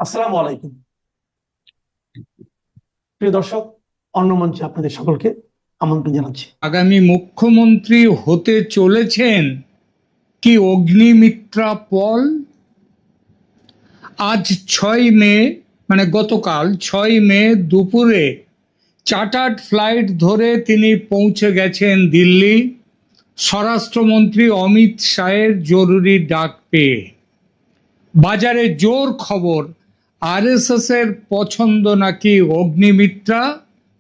আসসালামু আলাইকুম। প্রিয় দর্শক, অন্য মঞ্চে আপনাদের সকলকে আমন্ত্রণ জানাচ্ছি। আগামী মুখ্যমন্ত্রী হতে চলেছেন কি অগ্নিমিত্রা পল? আজ 6 মে, মানে গতকাল 6 মে দুপুরে চার্টার্ড ফ্লাইট ধরে তিনি পৌঁছে গেছেন দিল্লি, স্বরাষ্ট্রমন্ত্রী অমিত শাহের জরুরি ডাক পেয়ে। বাজারে জোর খবর, আরএসএস এর পছন্দ নাকি অগ্নিমিত্রা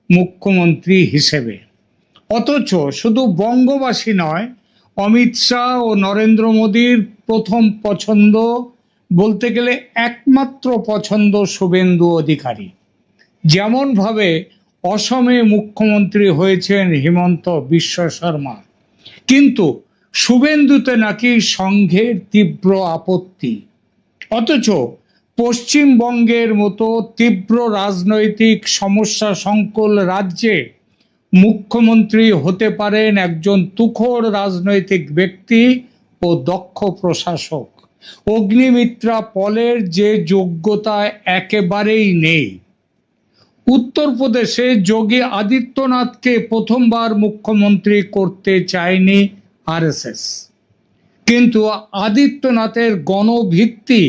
মুখ্যমন্ত্রী হিসেবে। অথচ শুধু বঙ্গবাসী নয়, অমিত শাহ ও নরেন্দ্র মোদীর প্রথম পছন্দ, বলতে গেলে একমাত্র পছন্দ, শুভেন্দু অধিকারী। যেমনভাবে অসমে মুখ্যমন্ত্রী হয়েছেন হিমন্ত বিশ্ব শর্মা, কিন্তু শুভেন্দুতে নাকি সংঘের তীব্র আপত্তি। অথচ পশ্চিমবঙ্গের মতো তীব্র রাজনৈতিক সমস্যা সংকুল রাজ্যে মুখ্যমন্ত্রী হতে পারেন একজন তুখোড় রাজনৈতিক ব্যক্তি ও দক্ষ প্রশাসক। অগ্নিমিত্রা পলের যে যোগ্যতা একেবারেই নেই। উত্তরপ্রদেশে যোগী আদিত্যনাথকে প্রথমবার মুখ্যমন্ত্রী করতে চায়নি আরএসএস, কিন্তু আদিত্যনাথের গণভিত্তি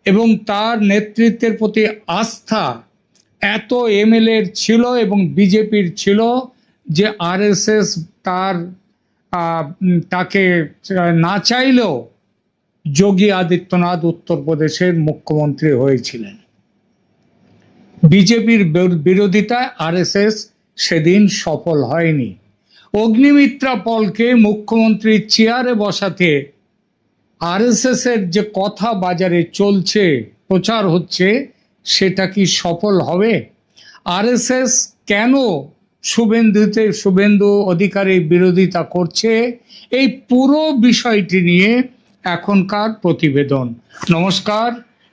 এবং তার নেতৃত্বের প্রতি আস্থা এত এমএলএর ছিল এবং বিজেপির ছিল যে আরএসএস তাকে না চাইলেও যোগী আদিত্যনাথ উত্তরপ্রদেশের মুখ্যমন্ত্রী হয়েছিলেন। বিজেপির বিরোধিতায় আরএসএস সেদিন সফল হয়নি। অগ্নিমিত্রা পলকে মুখ্যমন্ত্রীর চেয়ারে বসাতে আরএসএস এর যে কথা বাজারে চলছে, প্রচার হচ্ছে, সেটা কি সফল হবে? আরএসএস কেন শুভেন্দু অধিকারীর বিরোধিতা করছে, এই পুরো বিষয়টি নিয়ে এখনকার প্রতিবেদন। নমস্কার,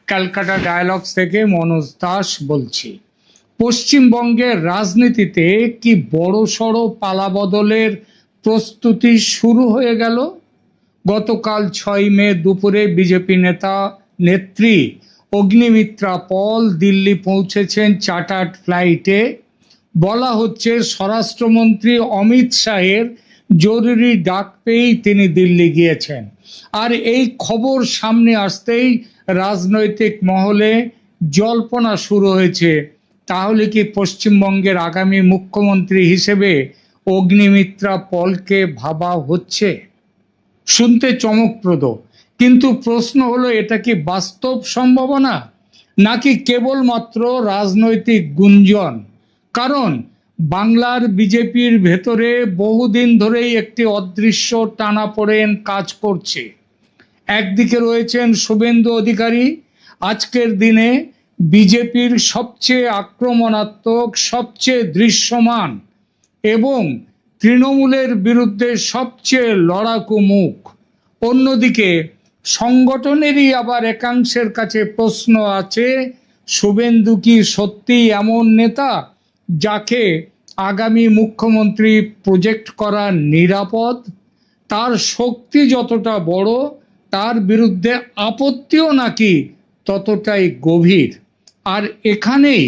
ক্যালকাটা ডায়ালগস থেকে মনোজ দাস বলছি। পশ্চিমবঙ্গের রাজনীতিতে কি বড়সড় পালাবদলের প্রস্তুতি শুরু হয়ে গেল? গতকাল 6 মে দুপুরে বিজেপি নেত্রী অগ্নিমিত্রা পল দিল্লি পৌঁছেছেন চার্টার্ড ফ্লাইটে। বলা হচ্ছে স্বরাষ্ট্রমন্ত্রী অমিত শাহের জরুরি ডাক পেয়েই তিনি দিল্লি গিয়েছেন। আর এই খবর সামনে আসতেই রাজনৈতিক মহলে জল্পনা শুরু হয়েছে, তাহলে কি পশ্চিমবঙ্গের আগামী মুখ্যমন্ত্রী হিসেবে অগ্নিমিত্রা পলকে ভাবা হচ্ছে? শুনতে চমকপ্রদ, কিন্তু প্রশ্ন হলো, এটা কি বাস্তব সম্ভাবনা নাকি কেবলমাত্র রাজনৈতিক গুঞ্জন? কারণ বাংলার বিজেপির ভেতরে বহুদিন ধরেই একটি অদৃশ্য টানাপোড়েন কাজ করছে। একদিকে রয়েছেন শুভেন্দু অধিকারী, আজকের দিনে বিজেপির সবচেয়ে আক্রমণাত্মক, সবচেয়ে দৃশ্যমান এবং তৃণমূলের বিরুদ্ধে সবচেয়ে লড়াকু মুখ। অন্যদিকে সংগঠনেরই আবার একাংশের কাছে প্রশ্ন আছে, শুভেন্দু কি সত্যি এমন নেতা যাকে আগামী মুখ্যমন্ত্রী প্রজেক্ট করা নিরাপদ? তার শক্তি যতটা বড়, তার বিরুদ্ধে আপত্তিও নাকি ততটাই গভীর। আর এখানেই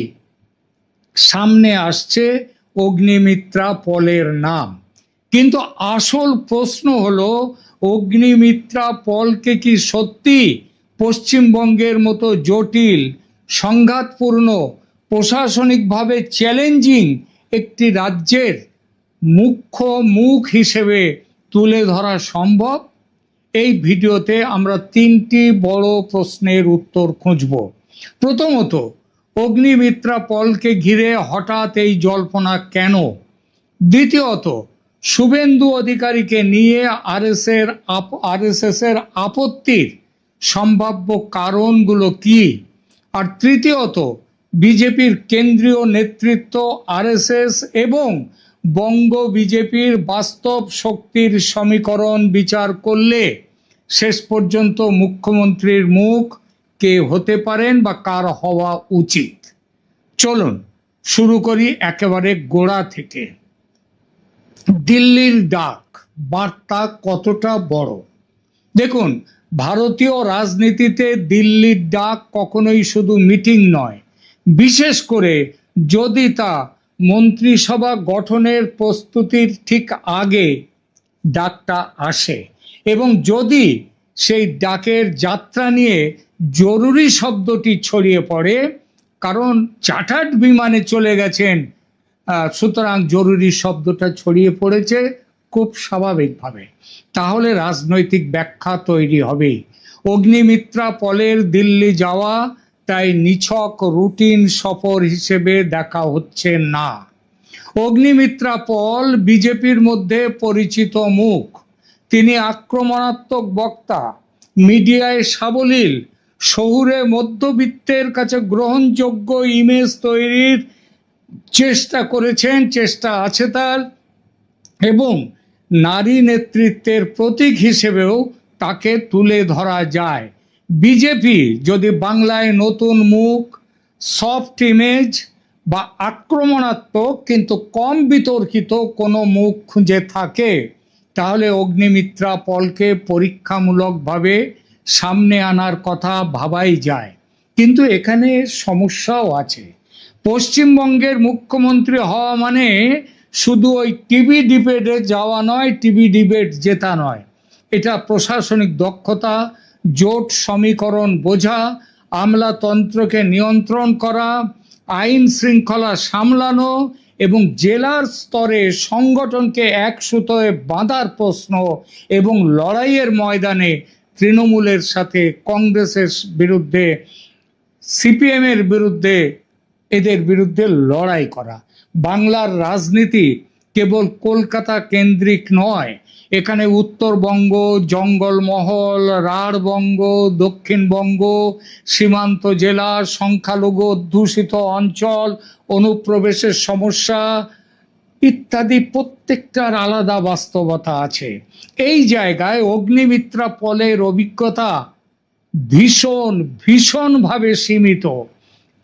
সামনে আসছে অগ্নিমিত্রা পলের নাম। কিন্তু আসল প্রশ্ন হলো, অগ্নিমিত্রা পলকে কি সত্যি পশ্চিমবঙ্গের মতো জটিল, সংঘাতপূর্ণ, প্রশাসনিকভাবে চ্যালেঞ্জিং একটি রাজ্যের মুখ্য মুখ হিসেবে তুলে ধরা সম্ভব? এই ভিডিওতে আমরা 3টি বড় প্রশ্নের উত্তর খুঁজব। প্রথমত, অগ্নিমিত্রা পলকে ঘিরে হঠাৎ এই জল্পনা কেন? দ্বিতীয়ত, শুভেন্দু অধিকারীকে নিয়ে আরএসএস এর আপত্তির সম্ভাব্য কারণগুলো কি? আর তৃতীয়ত, বিজেপির কেন্দ্রীয় নেতৃত্ব, আরএসএস এবং বঙ্গ বিজেপির বাস্তব শক্তির সমীকরণ বিচার করলে শেষ পর্যন্ত মুখ্যমন্ত্রীর মুখ কে হতে পারেন বা কার হওয়া উচিত। চলুন শুরু করি একেবারে গোড়া থেকে। দিল্লির ডাক বার্তা কতটা বড়? দেখুন, ভারতীয় রাজনীতিতে দিল্লির ডাক কখনোই শুধু মিটিং নয়, বিশেষ করে যদি তা মন্ত্রিসভা গঠনের প্রস্তুতির ঠিক আগে ডাকটা আসে, এবং যদি সেই ডাকের যাত্রা নিয়ে জরুরি শব্দটি ছড়িয়ে পড়ে, কারণ চার্টার্ড বিমানে চলে গেছেন, সুতরাং জরুরি শব্দটা ছড়িয়ে পড়েছে খুব স্বাভাবিকভাবে, তাহলে রাজনৈতিক ব্যাখ্যা তৈরি হবেই। অগ্নিমিত্রা পলের দিল্লি যাওয়া তাই নিছক রুটিন সফর হিসেবে দেখা হচ্ছে না। অগ্নিমিত্রা পল বিজেপির মধ্যে পরিচিত মুখ। তিনি আক্রমণাত্মক বক্তা, মিডিয়ায় সাবলীল, শহুরে মধ্যবিত্তের কাছে গ্রহণযোগ্য ইমেজ তৈরির চেষ্টা করেছেন, চেষ্টা আছে তার, এবং নারী নেতৃত্বের প্রতীক হিসেবেও তাকে তুলে ধরা যায়। বিজেপি যদি বাংলায় নতুন মুখ, সফট ইমেজ বা আক্রমণাত্মক কিন্তু কম বিতর্কিত কোনো মুখ খুঁজে থাকে, তাহলে অগ্নিমিত্রা পলকে পরীক্ষামূলকভাবে সামনে আনার কথা ভাবাই যায়। কিন্তু এখানে সমস্যাও আছে। পশ্চিমবঙ্গের মুখ্যমন্ত্রী হওয়া মানে শুধু ওই টিভি ডিবেটে যাওয়া নয়, টিভি ডিবেট জেতা নয়। এটা প্রশাসনিক দক্ষতা, জোট সমীকরণ বোঝা, আমলাতন্ত্রকে নিয়ন্ত্রণ করা, আইন শৃঙ্খলা সামলানো এবং জেলার স্তরে সংগঠনকে এক সুতোয় বাঁধার প্রশ্ন, এবং লড়াইয়ের ময়দানে তৃণমূলের সাথে কংগ্রেসের বিরুদ্ধে, সিপিএমের বিরুদ্ধে, এদের বিরুদ্ধে লড়াই করা। বাংলার রাজনীতি কেবল কলকাতা কেন্দ্রিক নয়, এখানে উত্তরবঙ্গ, জঙ্গলমহল, রাঢ়বঙ্গ, দক্ষিণবঙ্গ, সীমান্ত জেলা, সংখ্যালঘু অধ্যুষিত অঞ্চল, অনুপ্রবেশের সমস্যা ইত্যাদি প্রত্যেকটার আলাদা বাস্তবতা আছে। এই জায়গায় অগ্নিমিত্রা পলের অভিজ্ঞতা ভীষণভাবে সীমিত।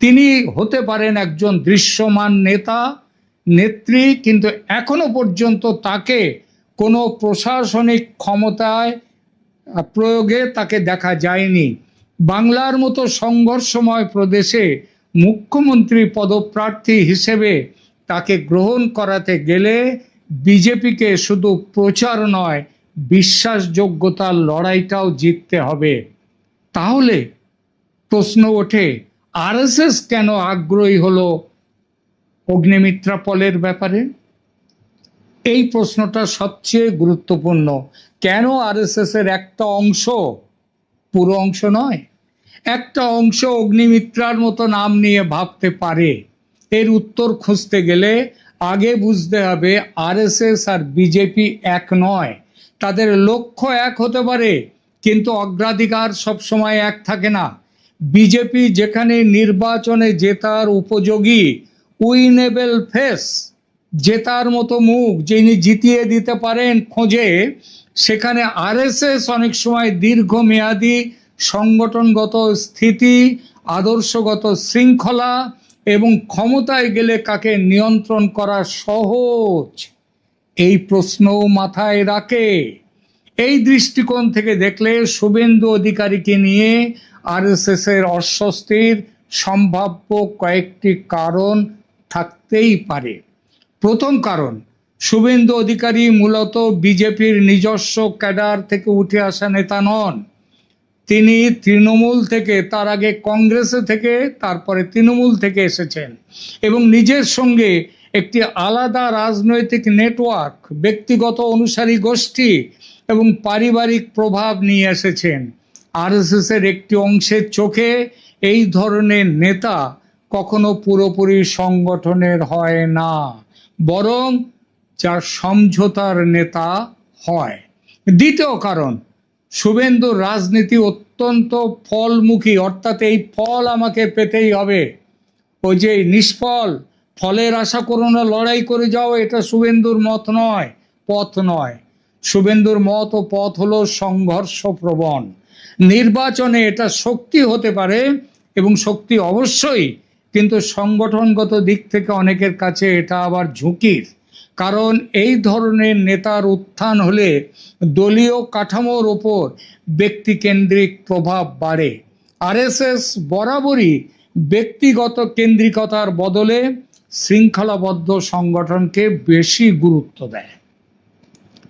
তিনি হতে পারেন একজন দৃশ্যমান নেত্রী, কিন্তু এখনো পর্যন্ত তাকে কোনো প্রশাসনিক ক্ষমতায় প্রয়োগে তাকে দেখা যায়নি। বাংলার মতো সংঘর্ষময় প্রদেশে মুখ্যমন্ত্রী পদপ্রার্থী হিসেবে তাকে গ্রহণ করাতে গেলে বিজেপিকে শুধু প্রচার নয়, বিশ্বাসযোগ্যতার লড়াইটাও জিততে হবে। তাহলে প্রশ্ন ওঠে, আরএসএস কেন আগ্রহী হলো অগ্নিমিত্রা পলের ব্যাপারে? এই প্রশ্নটা সবচেয়ে গুরুত্বপূর্ণ। কেন আরএসএস এর একটা অংশ, পুরো অংশ নয়, একটা অংশ অগ্নিমিত্রার মতো নাম নিয়ে ভাবতে পারে? এর উত্তর খুঁজতে গেলে আগে বুঝতে হবে আরএসএস আর বিজেপি এক নয়। তাদের লক্ষ্য এক হতে পারে, কিন্তু অগ্রাধিকার সবসময় এক থাকে না। বিজেপি যেখানে নির্বাচনে জেতার উপযোগী, উইনেবল ফেস, জেতার মতো মুখ যিনি জিতিয়ে দিতে পারেন খোঁজে, সেখানে আরএসএস অনেক সময় দীর্ঘমেয়াদী সংগঠনগত স্থিতি, আদর্শগত শৃঙ্খলা এবং ক্ষমতায় গেলে কাকে নিয়ন্ত্রণ করা সহজ, এই প্রশ্নও মাথায় রাখে। এই দৃষ্টিকোণ থেকে দেখলে শুভেন্দু অধিকারীকে নিয়ে আরএসএস এর অস্বস্তির সম্ভাব্য কয়েকটি কারণ থাকতেই পারে। প্রথম কারণ, শুভেন্দু অধিকারী মূলত বিজেপির নিজস্ব ক্যাডার থেকে উঠে আসা নেতা নন। তিনি তৃণমূল থেকে, তার আগে কংগ্রেসে থেকে, তারপরে তৃণমূল থেকে এসেছেন এবং নিজের সঙ্গে একটি আলাদা রাজনৈতিক নেটওয়ার্ক, ব্যক্তিগত অনুসারী গোষ্ঠী এবং পারিবারিক প্রভাব নিয়ে এসেছেন। আরএসএস এর একটি অংশের চোখে এই ধরনের নেতা কখনো পুরোপুরি সংগঠনের হয় না, বরং যার সমঝোতার নেতা হয়। দ্বিতীয় কারণ, শুভেন্দুর রাজনীতি অত্যন্ত ফলমুখী, অর্থাৎ এই ফল আমাকে পেতেই হবে। ওই যে নিষ্ফল ফলের আশা করো না, লড়াই করে যাও, এটা শুভেন্দুর মত নয়, পথ নয়। শুভেন্দুর মত ও পথ হলো সংঘর্ষ প্রবণ। নির্বাচনে এটা শক্তি হতে পারে এবং শক্তি অবশ্যই, কিন্তু সংগঠনগত দিক থেকে অনেকের কাছে এটা আবার ঝুঁকির। কারণ এই ধরনের নেতার উত্থান হলে দলীয় কাঠামোর ওপর ব্যক্তিকেন্দ্রিক প্রভাব বাড়ে। আরএসএস বরাবরই ব্যক্তিগত কেন্দ্রিকতার বদলে শৃঙ্খলাবদ্ধ সংগঠনকে বেশি গুরুত্ব দেয়।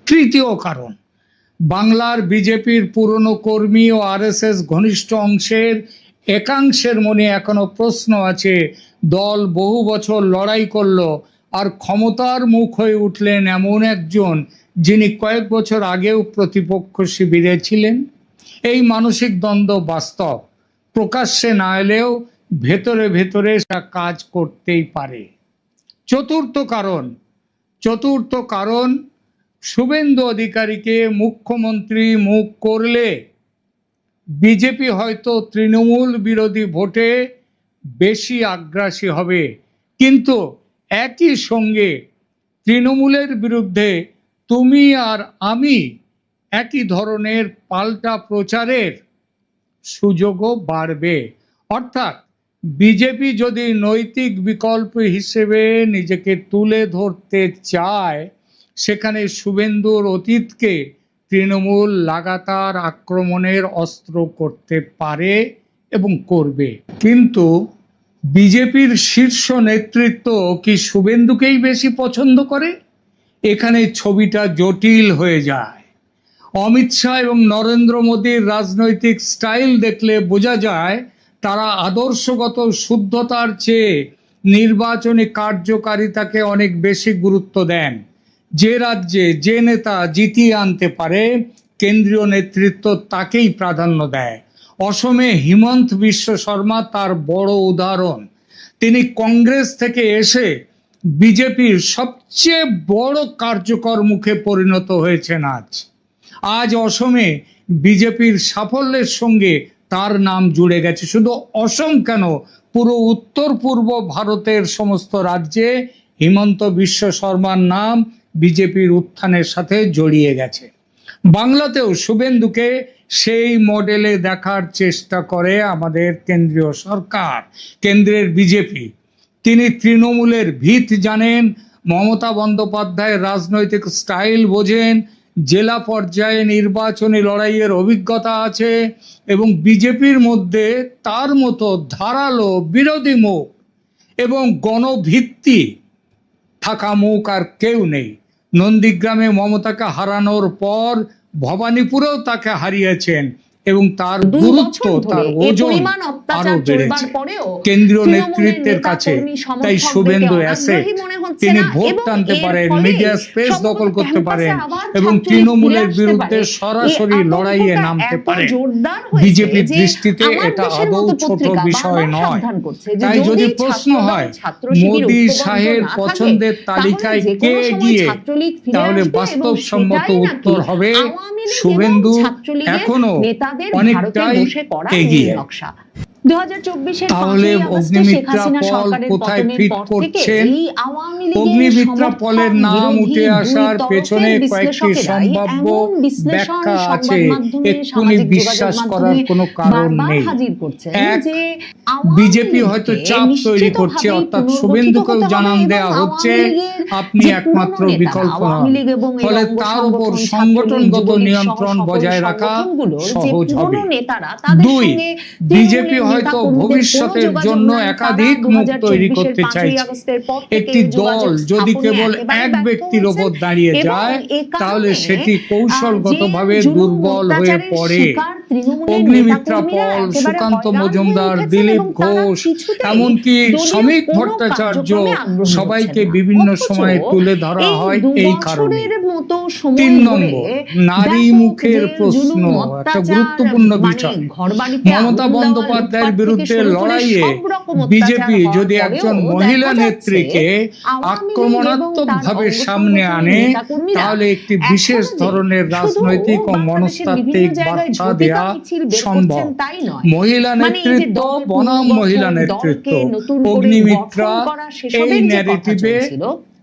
তৃতীয় কারণ, বাংলার বিজেপির পুরনো কর্মী ও আরএসএস ঘনিষ্ঠ অংশের একাংশের মনে এখনো প্রশ্ন আছে, দল বহু বছর লড়াই করলো আর ক্ষমতার মুখ হয়ে উঠলেন এমন একজন যিনি কয়েক বছর আগেও প্রতিপক্ষ শিবিরে ছিলেন। এই মানসিক দ্বন্দ্ব বাস্তব, প্রকাশ্যে না এলেও ভেতরে ভেতরে তা কাজ করতেই পারে। চতুর্থ কারণ, শুভেন্দু অধিকারীকে মুখ্যমন্ত্রী মুখ করলে বিজেপি হয়তো তৃণমূল বিরোধী ভোটে বেশি আগ্রাসী হবে, কিন্তু একই সঙ্গে তৃণমূলের বিরুদ্ধে তুমি আর আমি একই ধরনের পাল্টা প্রচারের সুযোগও বাড়বে। অর্থাৎ বিজেপি যদি নৈতিক বিকল্প হিসেবে নিজেকে তুলে ধরতে চায়, সেখানে শুভেন্দুর অতীতকে তৃণমূল লাগাতার আক্রমণের অস্ত্র করতে পারে এবং করবে। কিন্তু বিজেপির শীর্ষ নেতৃত্ব কি শুভেন্দুকেই বেশি পছন্দ করে? এখানে ছবিটা জটিল হয়ে যায়। অমিত শাহ এবং নরেন্দ্র মোদীর রাজনৈতিক স্টাইল দেখলে বোঝা যায় তারা আদর্শগত শুদ্ধতার চেয়ে নির্বাচনী কার্যকারিতাকে অনেক বেশি গুরুত্ব দেন। যে রাজ্যে যে নেতা জিতিয়ে আনতে পারে, কেন্দ্রীয় নেতৃত্ব তাকেই প্রাধান্য দেয়। অসমে হিমন্ত বিশ্ব শর্মা তার বড় উদাহরণ। তিনি কংগ্রেস থেকে এসে বিজেপির সবচেয়ে বড় কার্যকর মুখে পরিণত হয়েছেন। আজ অসমে বিজেপির সাফল্যের সঙ্গে তার নাম জুড়ে গেছে। শুধু অসম কেন, পুরো উত্তর পূর্ব ভারতের সমস্ত রাজ্যে হিমন্ত বিশ্ব শর্মার নাম বিজেপির উত্থানের সাথে জড়িয়ে গেছে। বাংলাতেও শুভেন্দুকে সেই মডেলে দেখার চেষ্টা করে আমাদের কেন্দ্রীয় সরকার, কেন্দ্রের বিজেপি। তিনি তৃণমূলের ভিত জানেন, মমতা বন্দ্যোপাধ্যায়ের রাজনৈতিক স্টাইল বোঝেন, জেলা পর্যায়ে নির্বাচনী লড়াইয়ের অভিজ্ঞতা আছে এবং বিজেপির মধ্যে তার মতো ধারালো বিরোধী মুখ এবং গণভিত্তি থাকা মুখ আর কেউ নেই। নন্দীগ্রামে মমতাকে হারানোর পর ভবানীপুরেও তাকে হারিয়েছেন এবং তার গুরুত্ব, তার ওজন আরো বেড়েছে কেন্দ্রীয় নেতৃত্বের কাছে। তাই শুভেন্দু অ্যাসেট, তিনি ভোট টানতে পারেন, মিডিয়া স্পেস দখল করতে পারেন এবং তৃণমূলের বিরুদ্ধে সরাসরি লড়াইয়ে নামতে পারেন। বিজেপির দৃষ্টিতে এটা আদৌ ছোট বিষয় নয়। তাই যদি প্রশ্ন হয় মোদী শাহের পছন্দের তালিকায় কে এগিয়ে, তাহলে বাস্তবসম্মত উত্তর হবে শুভেন্দু এখনো অনেকটাই এগিয়ে। তাহলে অগ্নিমিত্রা পল কোথায় ফিট করছেন? অগ্নিমিত্রা পলের নাম উঠে আসার পেছনে কয়েকটি সম্ভাব্য ব্যাখ্যা আছে, এক্ষুনি বিশ্বাস করার কোনো কারণ নেই। এক, বিজেপি হয়তো চাপ তৈরি করছে, অর্থাৎ শুভেন্দুকেও জানান দেয়া হচ্ছে আপনি একমাত্র বিকল্প নন, ফলে তার উপর সংগঠনগত নিয়ন্ত্রণ বজায় রাখা সহজ হবে। দুই, বিজেপি হয়তো ভবিষ্যতের জন্য একাধিক মুখ তৈরি করতে চাইছে। একটি দল যদি কেবল এক ব্যক্তির ওপর দাঁড়িয়ে যায়, তাহলে সেটি কৌশলগতভাবে দুর্বল হয়ে পড়ে। অগ্নিমিত্রা পল, সুকান্ত মজুমদার, দিলীপ ঘোষ, এমনকি শ্রমিক ভট্টাচার্য, সবাইকে বিভিন্ন সময়ে তুলে ধরা হয় এই কারণে। 3 নম্বর, নারী মুখের প্রশ্ন, একটা গুরুত্বপূর্ণ বিষয়। মমতা বন্দ্যোপাধ্যায়ের বিরুদ্ধে লড়াইয়ে বিজেপি যদি একজন মহিলা নেত্রীকে আক্রমণাত্মকভাবে সামনে আনে, তাহলে একটি বিশেষ ধরনের রাজনৈতিক ও মনস্তাত্ত্বিক বার্তা দেয়া সম্ভব। মহিলা নেতৃত্ব বনাম মহিলা নেতৃত্ব, অগ্নিমিত্রা এই ন্যারেটিভে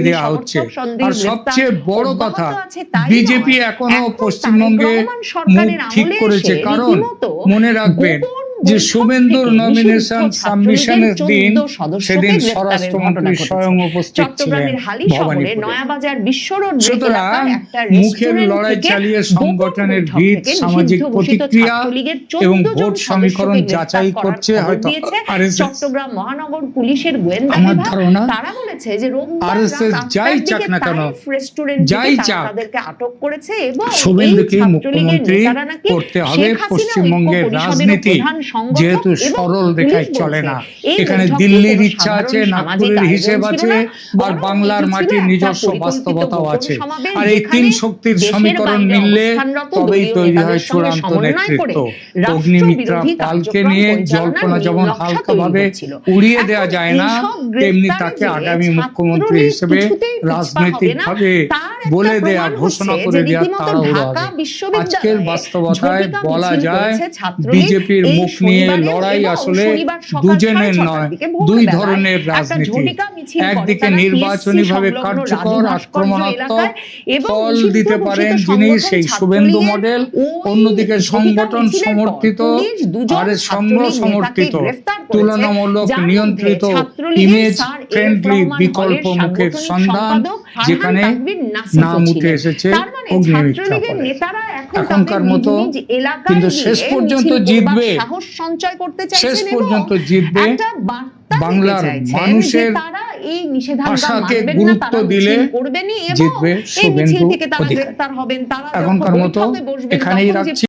বিরোধী দেওয়া সমর্থক হচ্ছে। সন্দেহে আর গ্রেফতার সবচেয়ে বড় অব্যাহত কথা, আছে তাই বিজেপি নয়, এখনো এখন পশ্চিমবঙ্গে তারেক রহমান সরকারের মুখ ঠিক আমলে করেছে, এসে কারণ রীতিমতো মনে রাখবেন গোপন যে বৈঠক শুভেন্দুর থেকে নমিনেশন নিষিদ্ধ সাবমিশনের ছাত্রলীগের দিন 14 সদস্যকে সেদিন গ্রেফতারের স্বরাষ্ট্রমন্ত্রী ঘটনা স্বয়ং ঘটেছে। উপস্থিত ছিলেন চট্টগ্রামের হালি শহরের ভবানীপুরে। নয়াবাজার বিশ্বরোড সুতরাং এলাকার একটা মুখের রেস্টুরেন্ট লড়াই থেকে চালিয়ে গোপন সংগঠনের বৈঠক ভিত, থেকে সামাজিক নিষিদ্ধ ঘোষিত প্রতিক্রিয়া ছাত্রলীগের এবং 14 জন ভোট সমীকরণ সদস্যকে যাচাই গ্রেফতার করছে করার হয়তো খবর দিয়েছে RSS। চট্টগ্রাম মহানগর পুলিশের গোয়েন্দা আমার বিভাগ। ধারণা তারা বলেছে যে রোববার RSS রাত 8টার যাই দিকে চাক না কেন, তাইফ রেস্টুরেন্ট যাই থেকে চাক, তাদেরকে আটক করেছে এবং এই শুভেন্দুকে ছাত্রলীগের মুখ্যমন্ত্রী নেতারা নাকি করতে হবে। শেখ হাসিনা পশ্চিমবঙ্গের ঐক্য পরিষদের রাজনীতি প্রধান সংগঠক যেহেতু এবং সরল পুলিশ রেখায় বলছে চলে না, এই এখানে বৈঠকে দিল্লির কোনো ইচ্ছা আছে, সাধারণ নাগপুরের সামাজিক হিসেব আয়োজন ছিল আছে, না, আর বরং বাংলার এটি ছিল মাটির একটা নিজস্ব পরিকল্পিত বাস্তবতাও গোপন আছে। সমাবেশ আর এই তিন যেখানে শক্তির দেশের সমীকরণ বাইরে মিললে অবস্থানরত তবেই দলীয় তৈরি হয় নেতাদের সঙ্গে চূড়ান্ত সমন্বয় করে নেতৃত্ব। অগ্নিমিত্রা রাষ্ট্রবিরোধী পালকে কার্যক্রম নিয়ে পরিচালনার জল্পনা যেমন নকশা তৈরি হালকাভাবে হচ্ছিল। উড়িয়ে এখন দেওয়া যায় না, এইসব তেমনি গ্রেফতারে তাকে যে আগামী মুখ্যমন্ত্রী ছাত্রলীগ হিসেবে কিছুতেই পিছপা হবে না, রাজনৈতিকভাবে তার একটা বলে দেয়া, প্রমাণ ঘোষণা হচ্ছে করে যে দেওয়া রীতিমতো তাড়াহুড়ো ঢাকা হবে। বিশ্ববিদ্যালয়ে আজকের বাস্তবতায় ঝটিকা বলা মিছিল যায় করেছে ছাত্রলীগ বিজেপির এই মুখ নিয়ে শনিবারে লড়াই এবং আসলে শনিবার সকাল দুজনের 6:30 নয়, দিকে দুই ভোরবেলায় ধরনের একটা রাজনীতি। ঝটিকা মিছিল করে একদিকে তারা নির্বাচনীভাবে TSC সংলগ্ন কার্যকর, রাজু ভাস্কর্য আক্রমণাত্মক এলাকায় এবং ফল নিষিদ্ধ দিতে ঘোষিত পারেন যিনি, সংগঠন সেই শুভেন্দু ছাত্রলীগের মডেল। ওই অন্যদিকে ঝটিকা সংগঠন মিছিলের পর সমর্থিত পুলিশ দুজন আর সংঘ ছাত্রলীগ নেতাকে সমর্থিত গ্রেফতার করেছে, তুলনামূলক যার নিয়ন্ত্রিত মধ্যে ছাত্রলীগের image sir F friendly Rahman বিকল্প হলের মুখের সাংগঠনিক সন্ধান, সম্পাদক ফারহান যেখানে তানভীর নাসিফও নাম উঠে ছিলেন। এসেছে তার মানে অগ্নিমিত্রা ছাত্রলীগের বলে। নেতারা এখন এখনকার তাদের মতো নিজ নিজ এলাকায় কিন্তু গিয়ে শেষ পর্যন্ত মিছিল করবার জিতবে, সাহস সঞ্চয় করতে চাইছেন শেষ এবং পর্যন্ত জিতবে একটা বার্তা দিতে বাংলার চাইছেন মানুষের যে তারা এই নিষেধাজ্ঞা আশাকে মানবেন না, গুরুত্ব তারা দিলে মিছিল করবেনই এবং জিতবে এই মিছিল শুভেন্দু থেকে তারা অধিকারী। গ্রেফতার হবেন, তারা এখনকার মতো বৈঠকে বসবেন এখানেই তখন যে রাখছি।